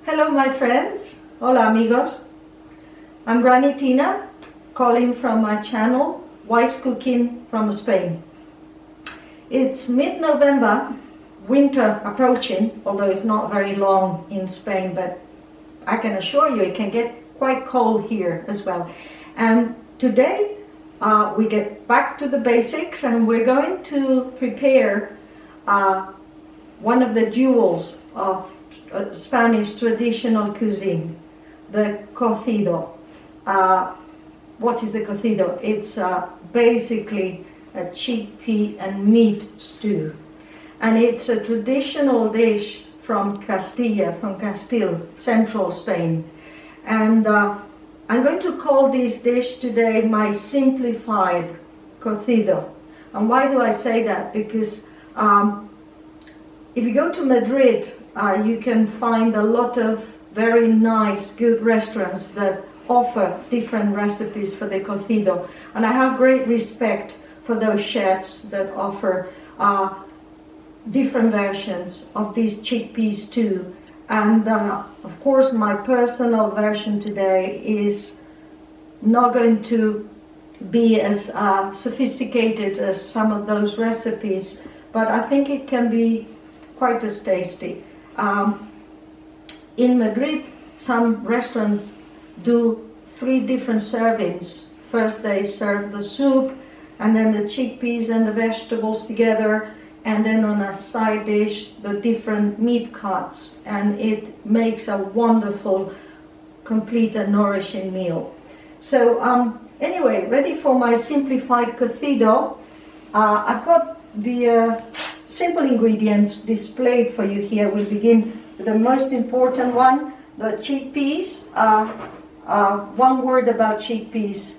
Hello my friends, hola amigos. I'm Granny Tina, calling from my channel, Wise Cooking from Spain. It's mid-November, winter approaching, although it's not very long in Spain, but I can assure you it can get quite cold here as well. And today we get back to the basics and we're going to prepare one of the jewels of Spanish traditional cuisine, the cocido. What is the cocido? It's basically a chickpea and meat stew, and it's a traditional dish from Castilla, from Castile, central Spain. And I'm going to call this dish today my simplified cocido. And why do I say that? Because if you go to Madrid, you can find a lot of very nice, good restaurants that offer different recipes for the cocido. And I have great respect for those chefs that offer different versions of these chickpeas too. And of course, my personal version today is not going to be as sophisticated as some of those recipes, but I think it can be quite as tasty. In Madrid, some restaurants do 3 different servings. First they serve the soup, and then the chickpeas and the vegetables together, and then on a side dish the different meat cuts, and it makes a wonderful, complete and nourishing meal. So anyway, ready for my simplified cocido. I've got the simple ingredients displayed for you here. We'll begin with the most important one, the chickpeas. One word about chickpeas.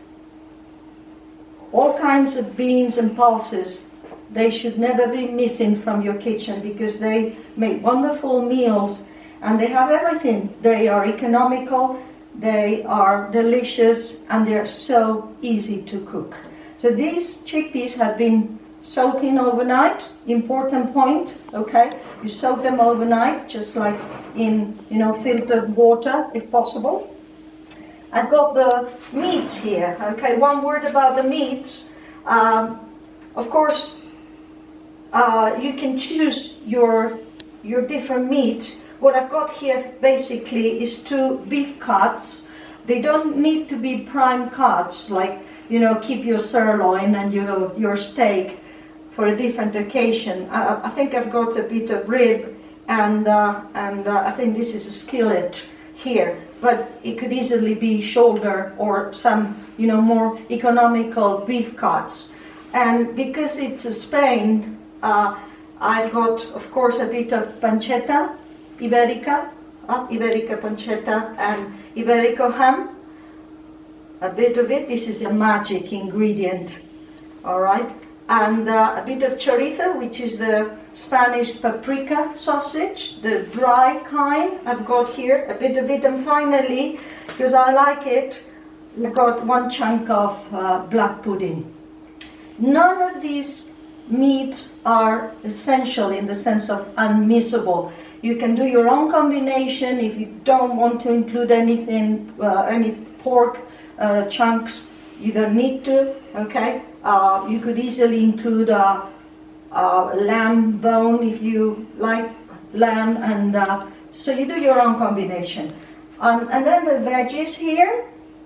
All kinds of beans and pulses, they should never be missing from your kitchen because they make wonderful meals and they have everything. They are economical, they are delicious, and they're so easy to cook. So these chickpeas have been soaking overnight. Important point, okay? You soak them overnight, just like in, filtered water, if possible. I've got the meats here, okay? One word about the meats. Of course, you can choose your different meats. What I've got here basically is 2 beef cuts. They don't need to be prime cuts, like, keep your sirloin and your steak for a different occasion. I think I've got a bit of rib and I think this is a skillet here, but it could easily be shoulder or some, more economical beef cuts. And because it's Spain, I've got, of course, a bit of pancetta iberica, iberica pancetta and iberico ham. A bit of it. This is a magic ingredient, all right? And a bit of chorizo, which is the Spanish paprika sausage, the dry kind. I've got here a bit of it, and finally, because I like it, I've got 1 chunk of black pudding. None of these meats are essential in the sense of unmissable. You can do your own combination if you don't want to include anything, any pork chunks. You don't need to, okay? You could easily include a lamb bone if you like lamb, and so you do your own combination. And then the veggies here,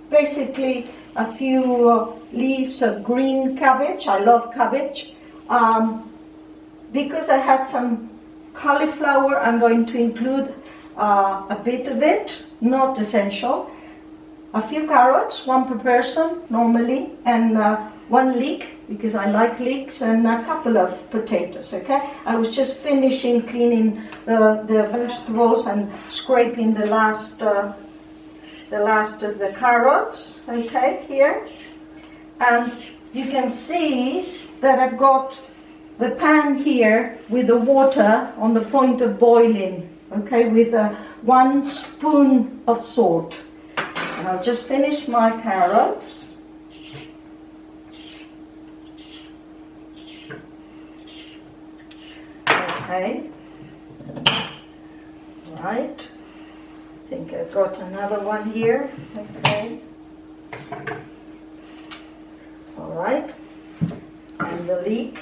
basically a few leaves of green cabbage. I love cabbage. Because I had some cauliflower, I'm going to include a bit of it, not essential. A few carrots, 1 per person normally, and 1 leek, because I like leeks, and a couple of potatoes, okay? I was just finishing cleaning the vegetables and scraping the last of the carrots, okay, here. And you can see that I've got the pan here with the water on the point of boiling, okay, with 1 spoon of salt. And I'll just finish my carrots. Okay. Right. I think I've got another one here. Okay. All right. And the leek.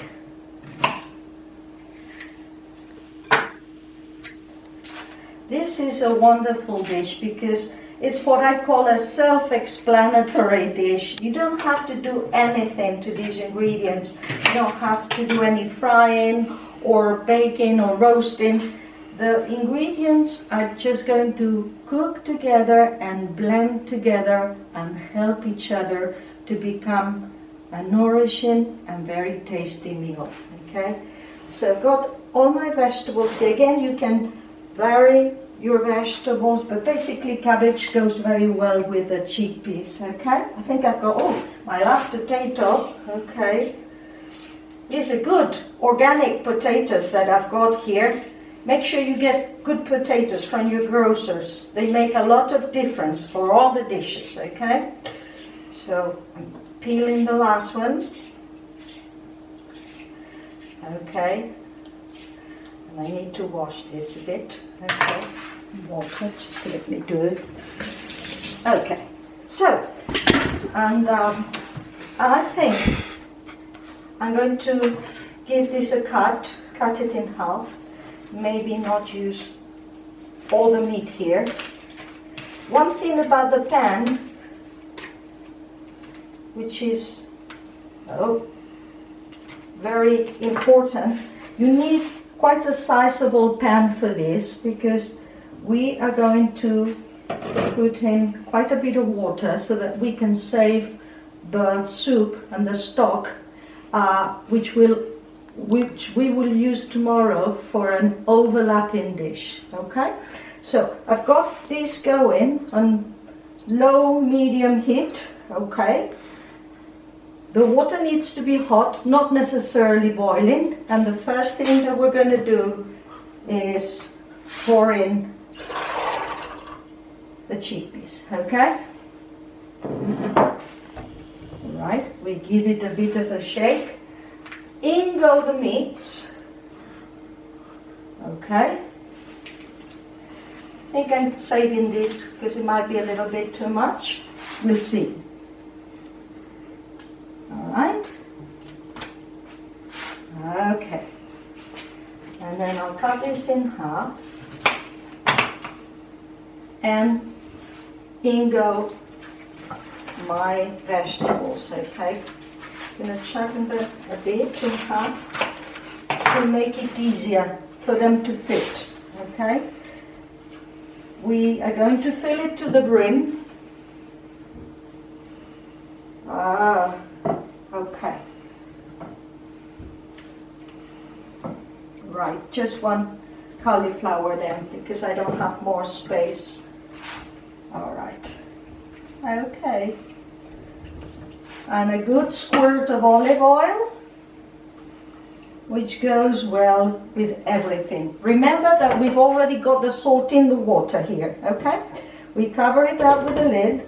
This is a wonderful dish because it's what I call a self-explanatory dish. You don't have to do anything to these ingredients. You don't have to do any frying or baking or roasting. The ingredients are just going to cook together and blend together and help each other to become a nourishing and very tasty meal. Okay, so I've got all my vegetables here. Again, you can vary your vegetables, but basically cabbage goes very well with the chickpeas. Okay, I think I've got my last potato. Okay, these are good organic potatoes that I've got here. Make sure you get good potatoes from your grocers. They make a lot of difference for all the dishes. Okay, so I'm peeling the last one. Okay, and I need to wash this a bit. Okay, water, just let me do it. Okay, so, and I think I'm going to give this a cut it in half, maybe not use all the meat here. One thing about the pan, which is very important, you need quite a sizable pan for this because we are going to put in quite a bit of water so that we can save the soup and the stock, which we will use tomorrow for an overlapping dish. Okay, so I've got this going on low medium heat. Okay, the water needs to be hot, not necessarily boiling, and the first thing that we're going to do is pour in the chickpeas. Okay, right, we give it a bit of a shake. In go the meats. Okay, I think I'm saving this because it might be a little bit too much. We'll see. All right. Okay, and then I'll cut this in half, and in go my vegetables. Okay, I'm going to chop them a bit in half to make it easier for them to fit. Okay, we are going to fill it to the brim. Okay. Right, just one cauliflower then, because I don't have more space. All right. Okay. And a good squirt of olive oil, which goes well with everything. Remember that we've already got the salt in the water here, okay? We cover it up with a lid,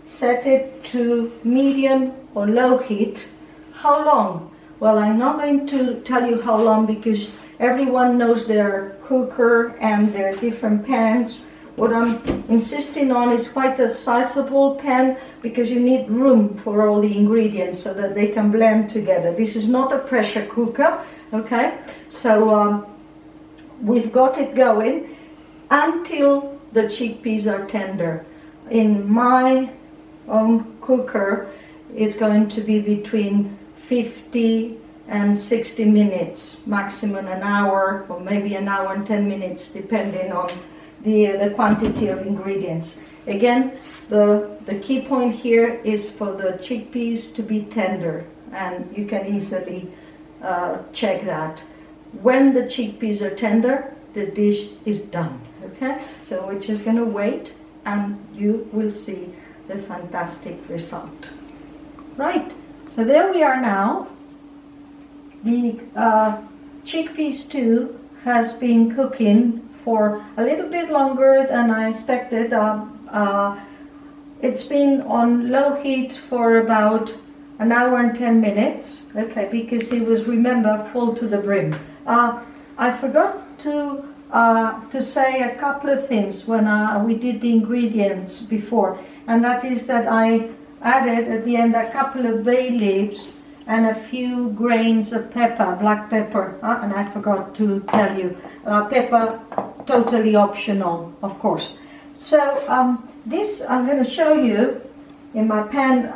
set it to medium or low heat. How long? Well, I'm not going to tell you how long because everyone knows their cooker and their different pans. What I'm insisting on is quite a sizable pan because you need room for all the ingredients so that they can blend together. This is not a pressure cooker, okay? So we've got it going until the chickpeas are tender. In my own cooker, it's going to be between 50 and 60 minutes, maximum an hour, or maybe an hour and 10 minutes, depending on the quantity of ingredients. Again, the key point here is for the chickpeas to be tender, and you can easily check that. When the chickpeas are tender, the dish is done, okay? So we're just going to wait, and you will see the fantastic result. Right, so there we are now. The chickpea stew has been cooking for a little bit longer than I expected. It's been on low heat for about an hour and 10 minutes, okay, because it was, remember, full to the brim. I forgot to to say a couple of things when we did the ingredients before, and that is that I added at the end a couple of bay leaves and a few grains of pepper, black pepper, and I forgot to tell you, pepper totally optional, of course. So this I'm going to show you in my pan.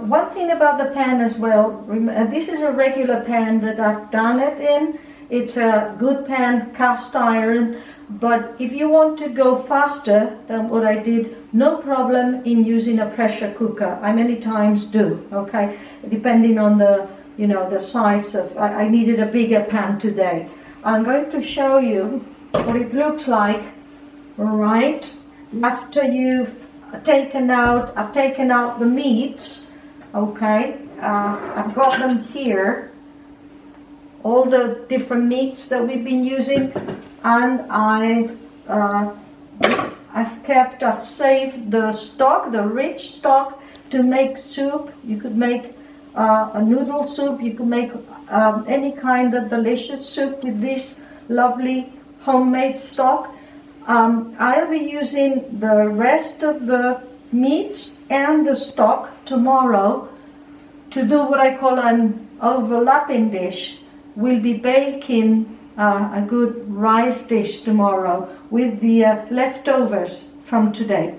One thing about the pan as well, this is a regular pan that I've done it in. It's a good pan, cast iron, but if you want to go faster than what I did, no problem in using a pressure cooker. I many times do, okay, depending on the, you know, the size of, I needed a bigger pan today. I'm going to show you what it looks like, right, after you've taken out, I've taken out the meats, okay, I've got them here, all the different meats that we've been using, and I've saved the stock, the rich stock, to make soup. You could make a noodle soup, you could make any kind of delicious soup with this lovely homemade stock. I'll be using the rest of the meats and the stock tomorrow to do what I call an overlapping dish. We'll be baking a good rice dish tomorrow with the leftovers from today.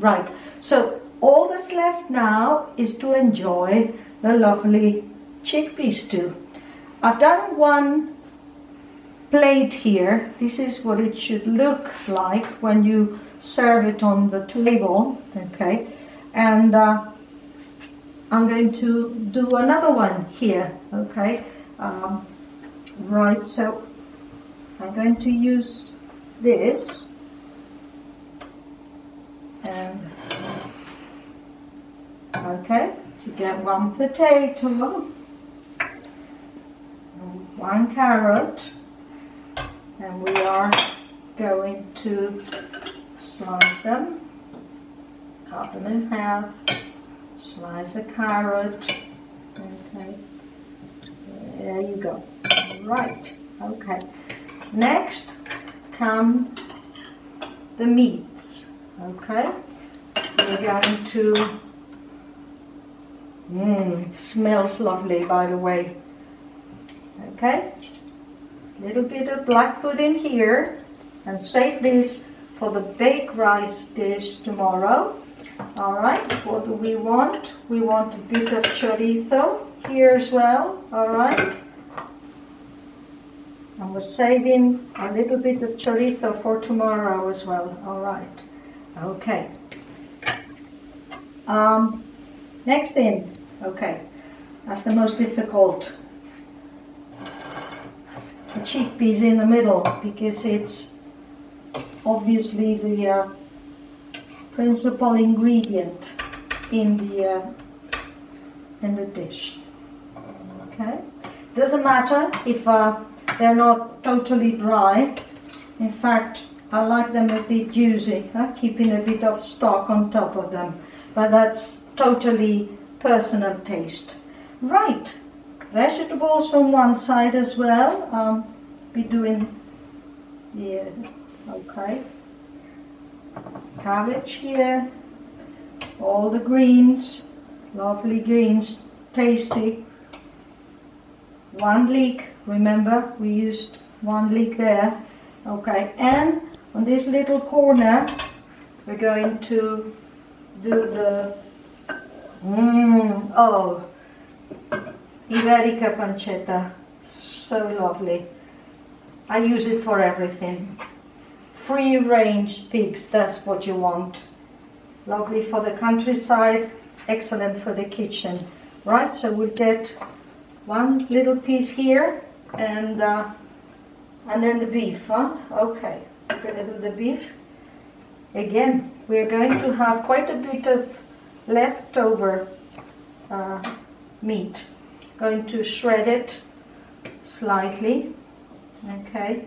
Right, so all that's left now is to enjoy the lovely chickpea stew. I've done one plate here. This is what it should look like when you serve it on the table, okay? And I'm going to do another one here, okay? Right, so I'm going to use this, and okay, you get one potato, one carrot, and we are going to slice them, cut them in half, slice a carrot, okay. There you go. Right. Okay. Next come the meats. Okay. We're going to. Smells lovely, by the way. Okay. Little bit of black pudding here, and save this for the baked rice dish tomorrow. All right. What do we want? We want a bit of chorizo here as well, all right, and we're saving a little bit of chorizo for tomorrow as well, all right, okay. Next thing, okay, that's the most difficult, the chickpeas in the middle, because it's obviously the principal ingredient in the dish. Okay, doesn't matter if they're not totally dry. In fact, I like them a bit juicy, keeping a bit of stock on top of them. But that's totally personal taste. Right, vegetables on one side as well. Be doing, yeah, okay. Cabbage here, all the greens, lovely greens, tasty. One leek, remember we used one leek there, okay, and on this little corner we're going to do the Iberica pancetta, so lovely. I use it for everything. Free range pigs, that's what you want. Lovely for the countryside, excellent for the kitchen. Right, so we'll get one little piece here, and then the beef, huh? Okay, we're going to do the beef. Again, we're going to have quite a bit of leftover meat. Going to shred it slightly, okay,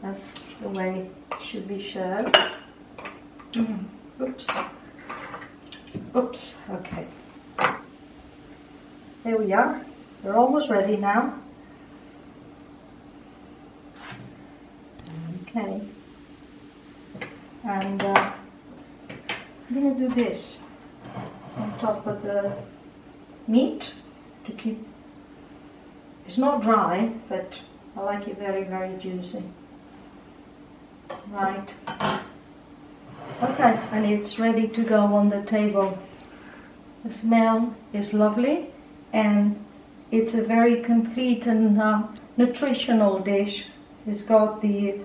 that's the way it should be shred. Oops, okay. There we are. We're almost ready now. Okay. And I'm going to do this on top of the meat to keep, it's not dry, but I like it very, very juicy. Right. Okay, and it's ready to go on the table. The smell is lovely, and it's a very complete and nutritional dish. It's got the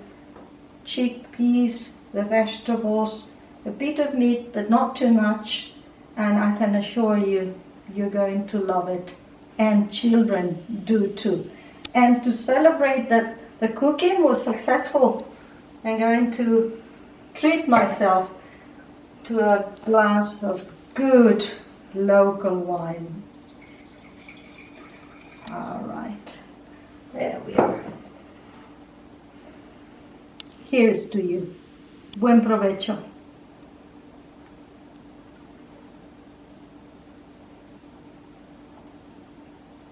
chickpeas, the vegetables, a bit of meat, but not too much, and I can assure you, you're going to love it. And children do too. And to celebrate that the cooking was successful, I'm going to treat myself to a glass of good local wine. All right, there we are. Here's to you. Buen provecho.